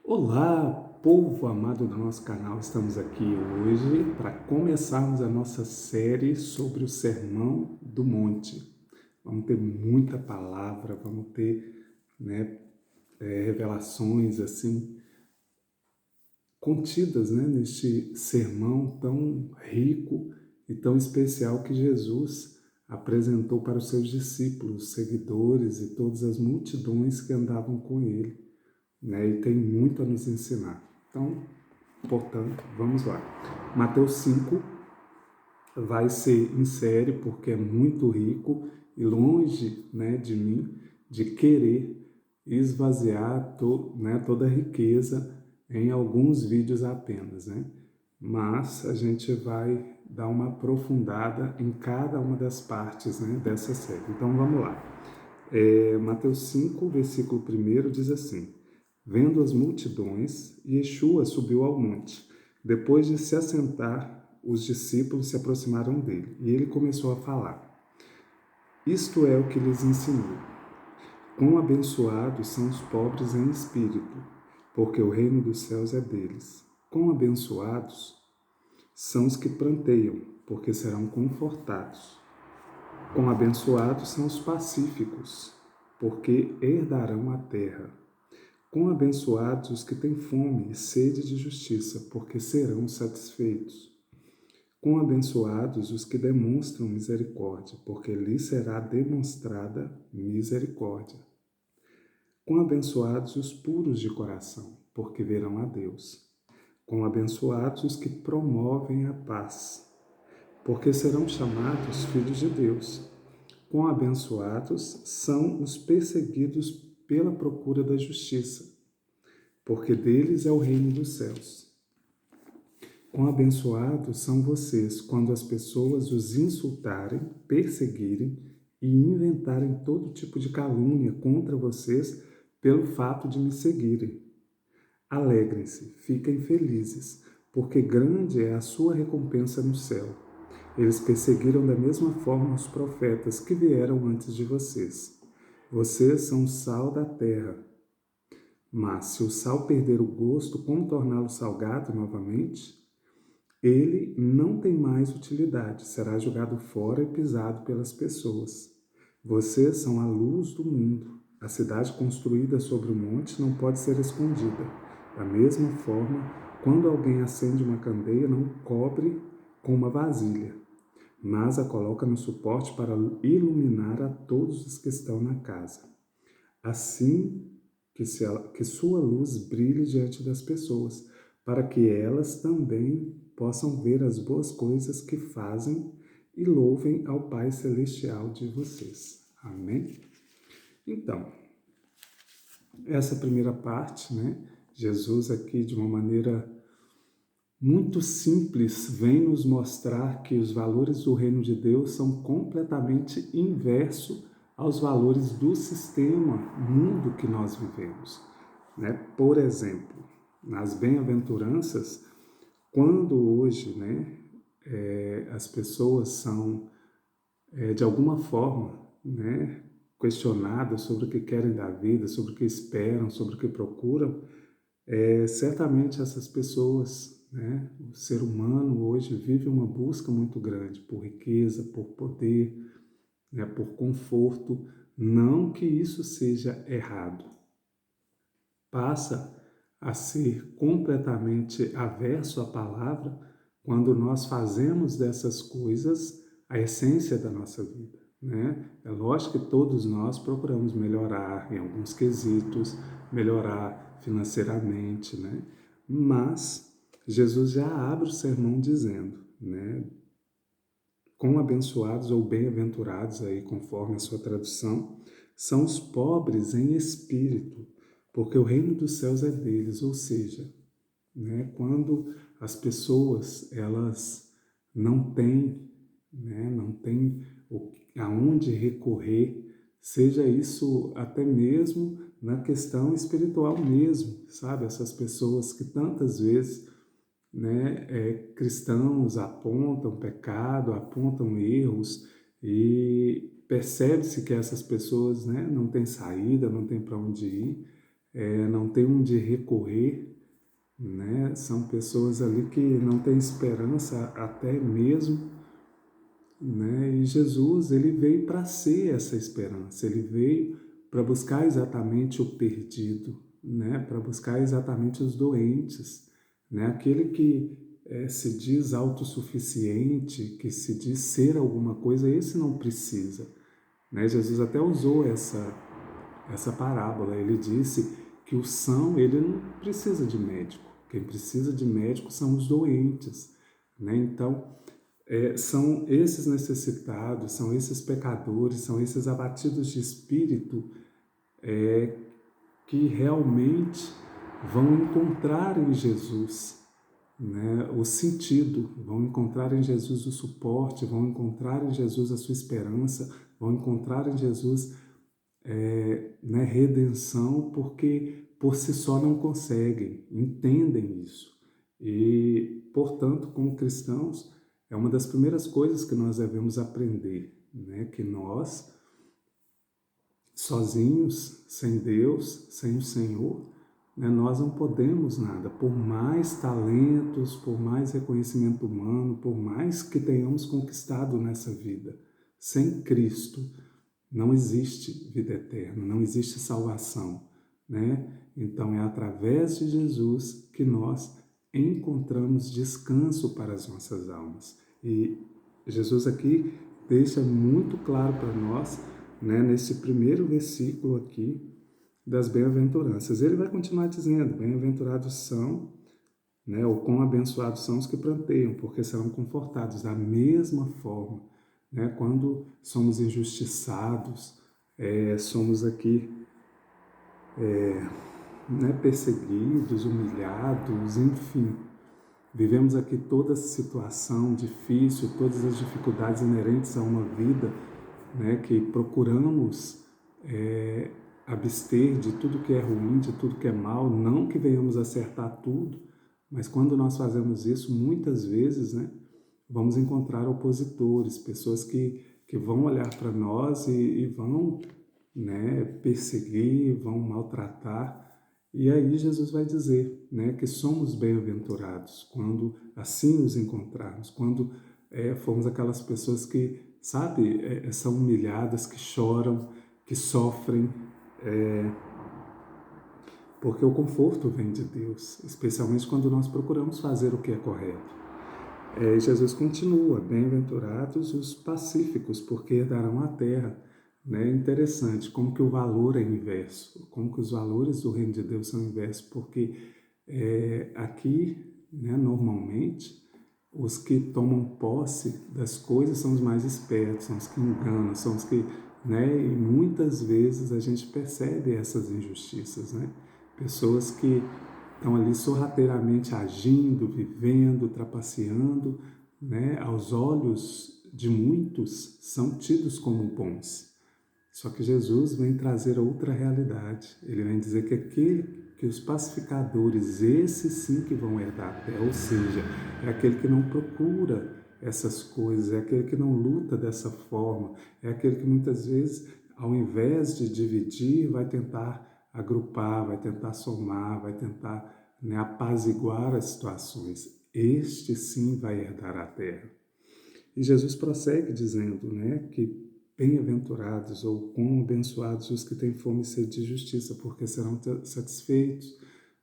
Olá, povo amado do nosso canal, estamos aqui hoje para começarmos a nossa série sobre o Sermão do Monte. Vamos ter muita palavra, vamos ter revelações assim contidas neste sermão tão rico e tão especial que Jesus apresentou para os seus discípulos, seguidores e todas as multidões que andavam com ele. E tem muito a nos ensinar. Então, portanto, vamos lá. Mateus 5 vai ser em série porque é muito rico e longe de mim de querer esvaziar toda a riqueza em alguns vídeos apenas, Mas a gente vai dar uma aprofundada em cada uma das partes dessa série. Então vamos lá. Mateus 5, versículo 1 diz assim: Vendo as multidões, Yeshua subiu ao monte. Depois de se assentar, os discípulos se aproximaram dele, e ele começou a falar. Isto é o que lhes ensinou. Quão abençoados são os pobres em espírito, porque o reino dos céus é deles. Quão abençoados são os que pranteiam, porque serão confortados. Quão abençoados são os pacíficos, porque herdarão a terra. Quão abençoados os que têm fome e sede de justiça, porque serão satisfeitos. Quão abençoados os que demonstram misericórdia, porque lhes será demonstrada misericórdia. Quão abençoados os puros de coração, porque verão a Deus. Quão abençoados os que promovem a paz, porque serão chamados filhos de Deus. Quão abençoados são os perseguidos pela procura da justiça, porque deles é o reino dos céus. Quão abençoados são vocês quando as pessoas os insultarem, perseguirem e inventarem todo tipo de calúnia contra vocês pelo fato de me seguirem. Alegrem-se, fiquem felizes, porque grande é a sua recompensa no céu. Eles perseguiram da mesma forma os profetas que vieram antes de vocês. Vocês são o sal da terra. Mas se o sal perder o gosto, como torná-lo salgado novamente? Ele não tem mais utilidade, será jogado fora e pisado pelas pessoas. Vocês são a luz do mundo. A cidade construída sobre o monte não pode ser escondida. Da mesma forma, quando alguém acende uma candeia, não cobre com uma vasilha, mas a coloca no suporte para iluminar a todos os que estão na casa. Assim que sua luz brilhe diante das pessoas, para que elas também possam ver as boas coisas que fazem e louvem ao Pai Celestial de vocês. Amém? Então, essa primeira parte, Jesus aqui de uma maneira muito simples vem nos mostrar que os valores do reino de Deus são completamente inversos aos valores do sistema mundo que nós vivemos. Por exemplo, nas bem-aventuranças, quando hoje as pessoas são, de alguma forma, questionadas sobre o que querem da vida, sobre o que esperam, sobre o que procuram, certamente essas pessoas, o ser humano hoje vive uma busca muito grande por riqueza, por poder, por conforto. Não que isso seja errado. Passa a ser completamente averso à palavra quando nós fazemos dessas coisas a essência da nossa vida. É lógico que todos nós procuramos melhorar em alguns quesitos, melhorar financeiramente, mas Jesus já abre o sermão dizendo, quão abençoados ou bem-aventurados, aí, conforme a sua tradução, são os pobres em espírito, porque o reino dos céus é deles. Ou seja, quando as pessoas elas não têm, não têm aonde recorrer, seja isso até mesmo na questão espiritual mesmo, sabe? Essas pessoas que tantas vezes cristãos apontam pecado, apontam erros e percebe-se que essas pessoas não têm saída, não têm para onde ir. não tem onde recorrer, né? São pessoas ali que não têm esperança até mesmo, né? E Jesus, ele veio para ser essa esperança, ele veio para buscar exatamente o perdido, né? Para buscar exatamente os doentes, né? Aquele que se diz autossuficiente, que se diz ser alguma coisa, esse não precisa, né? Jesus até usou essa parábola, ele disse que o são, ele não precisa de médico, quem precisa de médico são os doentes, né? Então, são esses necessitados, são esses pecadores, são esses abatidos de espírito que realmente vão encontrar em Jesus, né, o sentido, vão encontrar em Jesus o suporte, vão encontrar em Jesus a sua esperança, vão encontrar em Jesus né, redenção, porque por si só não conseguem, entendem isso. E, portanto, como cristãos, é uma das primeiras coisas que nós devemos aprender, né, que nós, sozinhos, sem Deus, sem o Senhor, né, nós não podemos nada, por mais talentos, por mais reconhecimento humano, por mais que tenhamos conquistado nessa vida, sem Cristo, não existe vida eterna, não existe salvação, né? Então é através de Jesus que nós encontramos descanso para as nossas almas. E Jesus aqui deixa muito claro para nós, né, nesse primeiro versículo aqui das bem-aventuranças. Ele vai continuar dizendo: bem-aventurados são, né, ou quão abençoados são os que planteiam, porque serão confortados. Da mesma forma, né, quando somos injustiçados, somos aqui né, perseguidos, humilhados, enfim, vivemos aqui toda a situação difícil, todas as dificuldades inerentes a uma vida, né, que procuramos abster de tudo que é ruim, de tudo que é mal, não que venhamos acertar tudo, mas quando nós fazemos isso, muitas vezes, né, vamos encontrar opositores, pessoas que vão olhar para nós e vão, né, perseguir, vão maltratar. E aí Jesus vai dizer, né, que somos bem-aventurados quando assim nos encontrarmos, quando formos aquelas pessoas que, sabe, são humilhadas, que choram, que sofrem, porque o conforto vem de Deus, especialmente quando nós procuramos fazer o que é correto. Jesus continua: bem-aventurados os pacíficos, porque herdarão a terra. É interessante como que o valor é inverso, como que os valores do reino de Deus são inversos, porque aqui, né, normalmente, os que tomam posse das coisas são os mais espertos, são os que enganam, são os que, né, e muitas vezes a gente percebe essas injustiças, né? Pessoas que estão ali sorrateiramente agindo, vivendo, trapaceando, né? Aos olhos de muitos são tidos como bons. Só que Jesus vem trazer outra realidade. Ele vem dizer que os pacificadores, esses sim que vão herdar a terra, ou seja, é aquele que não procura essas coisas, é aquele que não luta dessa forma, é aquele que muitas vezes, ao invés de dividir, vai tentar agrupar, vai tentar somar, vai tentar, né, apaziguar as situações. Este sim vai herdar a terra. E Jesus prossegue dizendo, né, que bem-aventurados ou quão abençoados os que têm fome e sede de justiça, porque serão satisfeitos.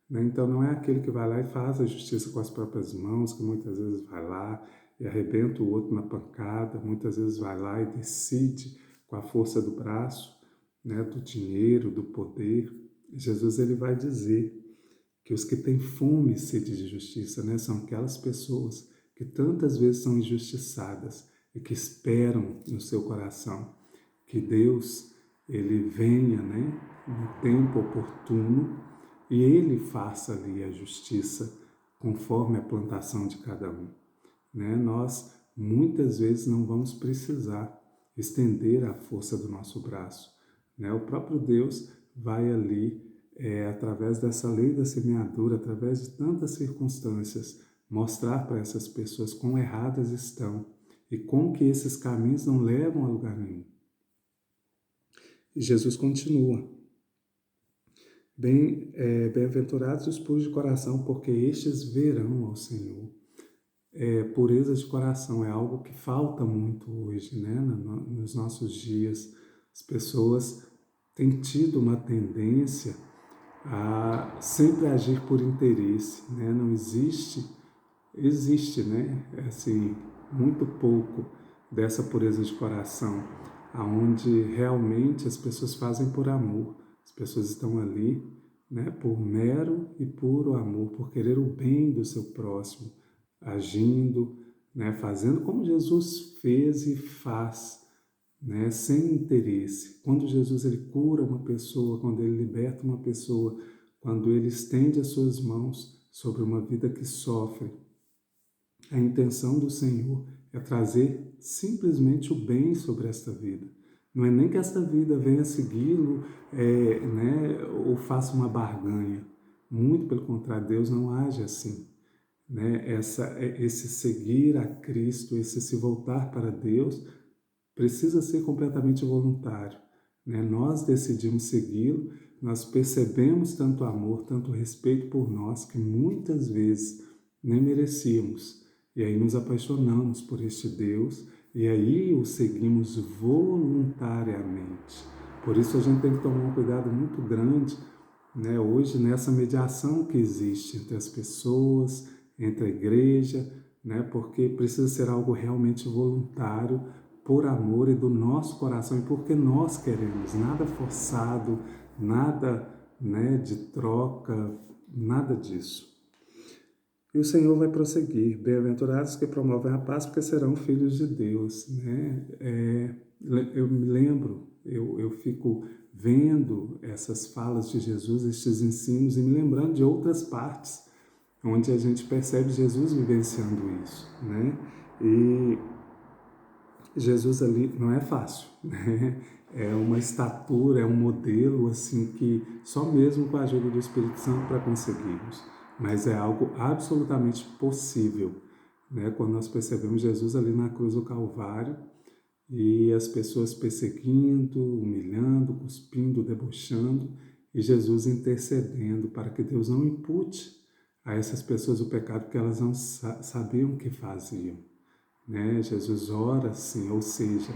Né? Então não é aquele que vai lá e faz a justiça com as próprias mãos, que muitas vezes vai lá e arrebenta o outro na pancada, muitas vezes vai lá e decide com a força do braço, né, do dinheiro, do poder. Jesus ele vai dizer que os que têm fome e sede de justiça, né, são aquelas pessoas que tantas vezes são injustiçadas e que esperam no seu coração que Deus ele venha, né, no tempo oportuno e ele faça ali a justiça conforme a plantação de cada um. Né? Nós muitas vezes não vamos precisar estender a força do nosso braço. Né? O próprio Deus vai ali, através dessa lei da semeadura, através de tantas circunstâncias, mostrar para essas pessoas quão erradas estão e como que esses caminhos não levam a lugar nenhum. E Jesus continua: Bem-aventurados os puros de coração, porque estes verão ao Senhor. Pureza de coração é algo que falta muito hoje, né? Nos nossos dias. As pessoas têm tido uma tendência a sempre agir por interesse, né? Não existe, né? Assim, muito pouco dessa pureza de coração, aonde realmente as pessoas fazem por amor. As pessoas estão ali, né, por mero e puro amor, por querer o bem do seu próximo, agindo, né, fazendo como Jesus fez e faz, né, sem interesse. Quando Jesus ele cura uma pessoa, quando ele liberta uma pessoa, quando ele estende as suas mãos sobre uma vida que sofre, a intenção do Senhor é trazer simplesmente o bem sobre esta vida. Não é nem que esta vida venha segui-lo, né, ou faça uma barganha. Muito pelo contrário, Deus não age assim. Né? Esse seguir a Cristo, esse se voltar para Deus, precisa ser completamente voluntário. Né? Nós decidimos segui-lo, nós percebemos tanto amor, tanto respeito por nós, que muitas vezes nem merecíamos. E aí nos apaixonamos por este Deus e aí o seguimos voluntariamente. Por isso a gente tem que tomar um cuidado muito grande, né, hoje nessa mediação que existe entre as pessoas, entre a igreja, né, porque precisa ser algo realmente voluntário, por amor e do nosso coração e porque nós queremos, nada forçado, nada, né, de troca, nada disso. E o Senhor vai prosseguir: bem-aventurados que promovem a paz, porque serão filhos de Deus. Né? Eu me lembro, eu fico vendo essas falas de Jesus, estes ensinos, e me lembrando de outras partes, onde a gente percebe Jesus vivenciando isso. Né? E Jesus ali não é fácil, né? É uma estatura, é um modelo assim que só mesmo com a ajuda do Espírito Santo para conseguirmos, mas é algo absolutamente possível, né? Quando nós percebemos Jesus ali na cruz do Calvário e as pessoas perseguindo, humilhando, cuspindo, debochando e Jesus intercedendo para que Deus não impute a essas pessoas o pecado que elas não sabiam que faziam. Né? Jesus ora assim, ou seja,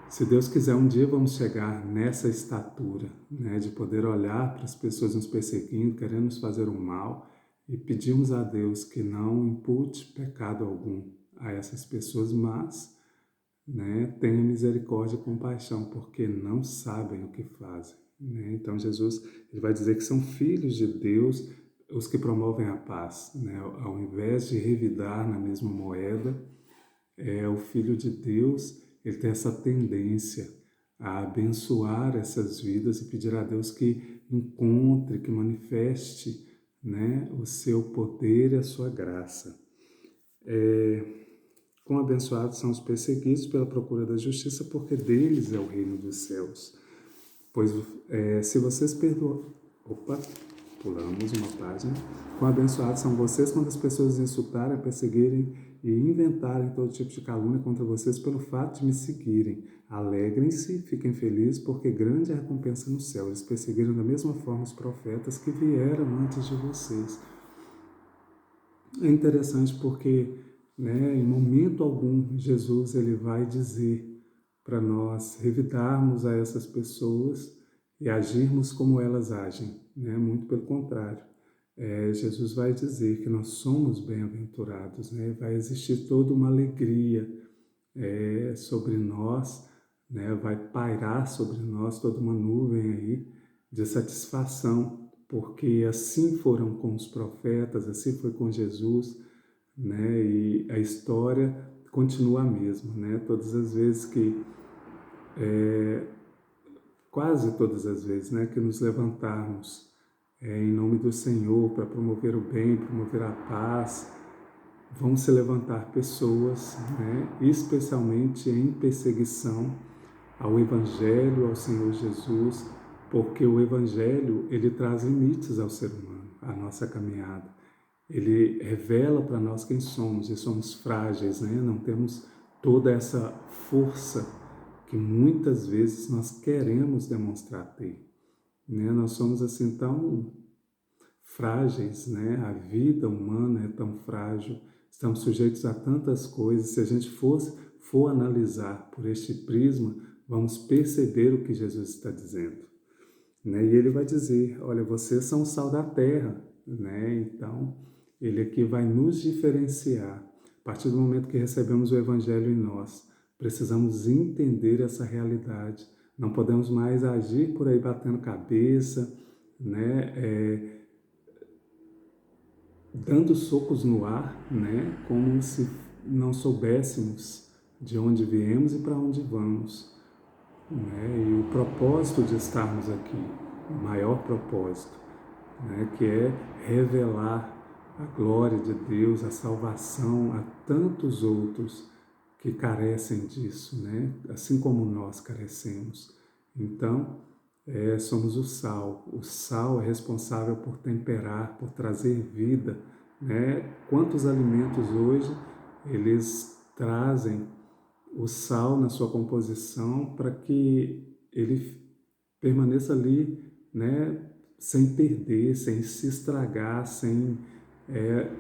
se Deus quiser um dia vamos chegar nessa estatura, né, de poder olhar para as pessoas nos perseguindo, querendo nos fazer o mal e pedimos a Deus que não impute pecado algum a essas pessoas, mas, né, tenha misericórdia e compaixão, porque não sabem o que fazem. Né? Então Jesus ele vai dizer que são filhos de Deus os que promovem a paz, né? Ao invés de revidar na mesma moeda, o Filho de Deus, ele tem essa tendência a abençoar essas vidas e pedir a Deus que encontre, que manifeste, né, o seu poder e a sua graça. Quão abençoados são os perseguidos pela procura da justiça, porque deles é o reino dos céus. Pois se vocês perdoam... Opa, pulamos uma página. Quão abençoados são vocês quando as pessoas insultarem, perseguirem e inventarem todo tipo de calúnia contra vocês pelo fato de me seguirem. Alegrem-se, fiquem felizes, porque grande é a recompensa no céu. Eles perseguiram da mesma forma os profetas que vieram antes de vocês. É interessante porque, né, em momento algum, Jesus ele vai dizer para nós revidarmos a essas pessoas e agirmos como elas agem, né? Muito pelo contrário. Jesus vai dizer que nós somos bem-aventurados, né? Vai existir toda uma alegria sobre nós, né? Vai pairar sobre nós toda uma nuvem aí de satisfação, porque assim foram com os profetas, assim foi com Jesus, né? E a história continua a mesma, né? Todas as vezes que quase todas as vezes, né, que nos levantarmos em nome do Senhor para promover o bem, promover a paz, vão se levantar pessoas, né, especialmente em perseguição ao Evangelho, ao Senhor Jesus, porque o Evangelho ele traz limites ao ser humano, à nossa caminhada. Ele revela para nós quem somos e somos frágeis, né? Não temos toda essa força que muitas vezes nós queremos demonstrar ter. né? Nós somos assim tão frágeis, né? A vida humana é tão frágil, estamos sujeitos a tantas coisas. Se a gente for analisar por este prisma, vamos perceber o que Jesus está dizendo, né? E ele vai dizer, olha, vocês são o sal da terra, né? Então, ele aqui vai nos diferenciar. A partir do momento que recebemos o Evangelho em nós, precisamos entender essa realidade. Não podemos mais agir por aí batendo cabeça, né? Dando socos no ar, né? Como se não soubéssemos de onde viemos e para onde vamos, né? E o propósito de estarmos aqui, o maior propósito, né? Que é revelar a glória de Deus, a salvação a tantos outros que carecem disso, né? Assim como nós carecemos. Então, somos o sal. O sal é responsável por temperar, por trazer vida, né? Quantos alimentos hoje eles trazem o sal na sua composição para que ele permaneça ali, né? Sem perder, sem se estragar, sem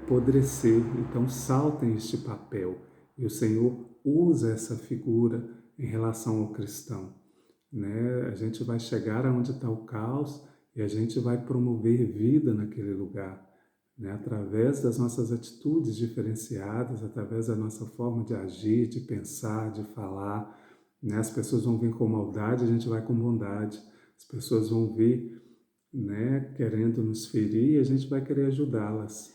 apodrecer. Então, o sal tem este papel e o Senhor usa essa figura em relação ao cristão, né? A gente vai chegar aonde está o caos e a gente vai promover vida naquele lugar, né? Através das nossas atitudes diferenciadas, através da nossa forma de agir, de pensar, de falar, né? As pessoas vão vir com maldade, a gente vai com bondade. As pessoas vão vir, né, querendo nos ferir, a gente vai querer ajudá-las.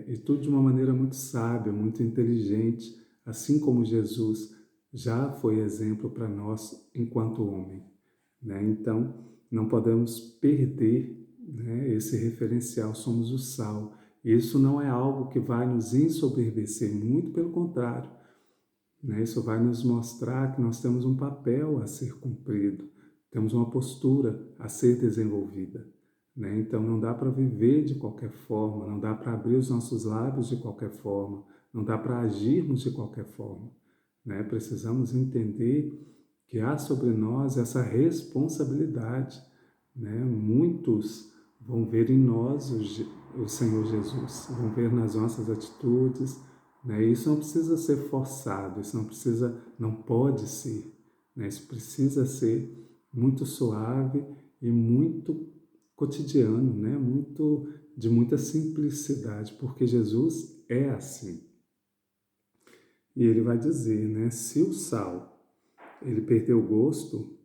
E tudo de uma maneira muito sábia, muito inteligente, assim como Jesus já foi exemplo para nós enquanto homem, né? Então, não podemos perder, né, esse referencial, somos o sal. Isso não é algo que vai nos ensoberbecer, muito pelo contrário, né? Isso vai nos mostrar que nós temos um papel a ser cumprido, temos uma postura a ser desenvolvida, né? Então não dá para viver de qualquer forma, não dá para abrir os nossos lábios de qualquer forma, não dá para agirmos de qualquer forma, né? Precisamos entender que há sobre nós essa responsabilidade, né? Muitos vão ver em nós o Senhor Jesus, vão ver nas nossas atitudes, né? Isso não precisa ser forçado, isso não pode ser, né? Isso precisa ser muito suave e muito cotidiano, né? De muita simplicidade, porque Jesus é assim. E ele vai dizer, né? Se o sal ele perdeu o gosto,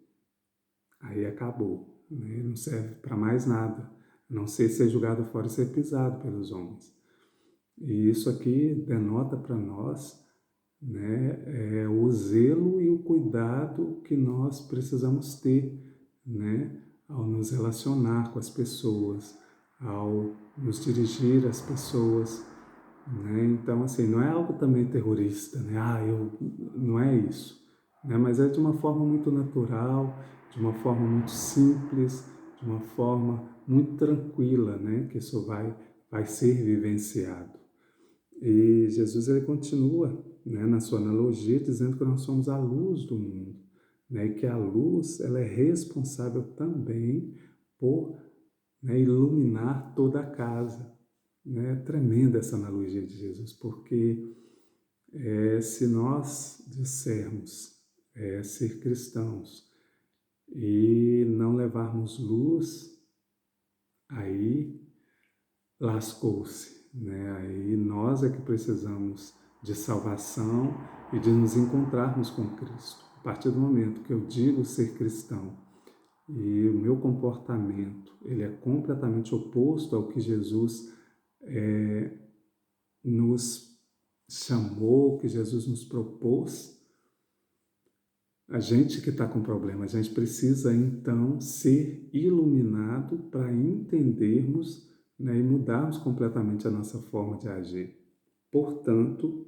aí acabou, né? Não serve para mais nada, a não ser jogado fora e ser pisado pelos homens. E isso aqui denota para nós, né, o zelo e o cuidado que nós precisamos ter, né, ao nos relacionar com as pessoas, ao nos dirigir às pessoas, né? Então, assim, não é algo também terrorista, né? Não é isso, né? Mas é de uma forma muito natural, de uma forma muito simples, de uma forma muito tranquila, né? Que isso vai ser vivenciado. E Jesus ele continua, né, na sua analogia dizendo que nós somos a luz do mundo, né, e que a luz ela é responsável também por, né, iluminar toda a casa. Né? É tremenda essa analogia de Jesus, porque se nós dissermos ser cristãos e não levarmos luz, aí lascou-se, né? Aí nós é que precisamos de salvação e de nos encontrarmos com Cristo. A partir do momento que eu digo ser cristão e o meu comportamento ele é completamente oposto ao que Jesus nos chamou, que Jesus nos propôs, a gente que está com problema, a gente precisa então ser iluminado para entendermos, né, e mudarmos completamente a nossa forma de agir. Portanto,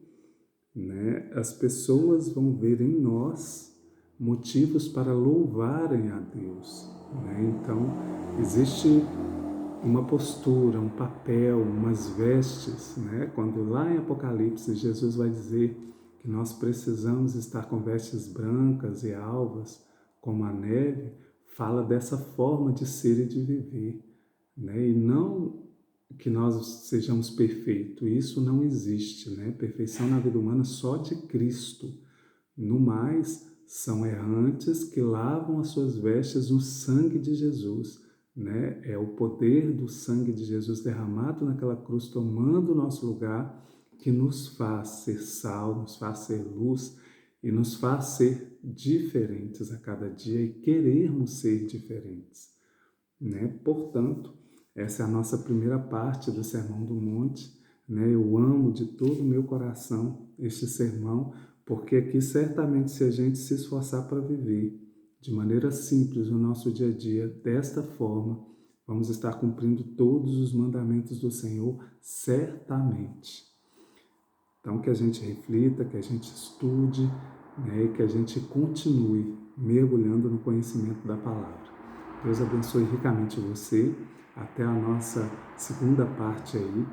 né, as pessoas vão ver em nós motivos para louvarem a Deus. Né? Então, existe uma postura, um papel, umas vestes, né? Quando lá em Apocalipse Jesus vai dizer que nós precisamos estar com vestes brancas e alvas como a neve, fala dessa forma de ser e de viver, né? E não que nós sejamos perfeitos, isso não existe, né? Perfeição na vida humana só de Cristo. No mais, são errantes que lavam as suas vestes no sangue de Jesus, né? É o poder do sangue de Jesus derramado naquela cruz, tomando o nosso lugar, que nos faz ser sal, nos faz ser luz e nos faz ser diferentes a cada dia e querermos ser diferentes, né? Portanto, essa é a nossa primeira parte do Sermão do Monte, né? Eu amo de todo o meu coração este sermão, porque aqui certamente, se a gente se esforçar para viver de maneira simples o nosso dia a dia desta forma, vamos estar cumprindo todos os mandamentos do Senhor certamente. Então, que a gente reflita, que a gente estude, né, e que a gente continue mergulhando no conhecimento da palavra. Deus abençoe ricamente você. Até a nossa segunda parte aí,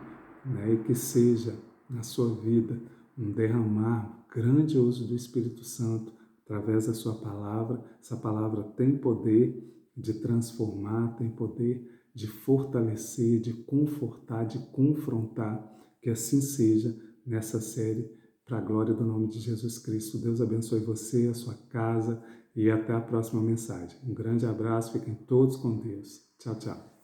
né, e que seja na sua vida um derramar grandioso do Espírito Santo através da sua palavra. Essa palavra tem poder de transformar, tem poder de fortalecer, de confortar, de confrontar. Que assim seja nessa série, para a glória do nome de Jesus Cristo. Deus abençoe você, a sua casa e até a próxima mensagem. Um grande abraço, fiquem todos com Deus. Tchau, tchau.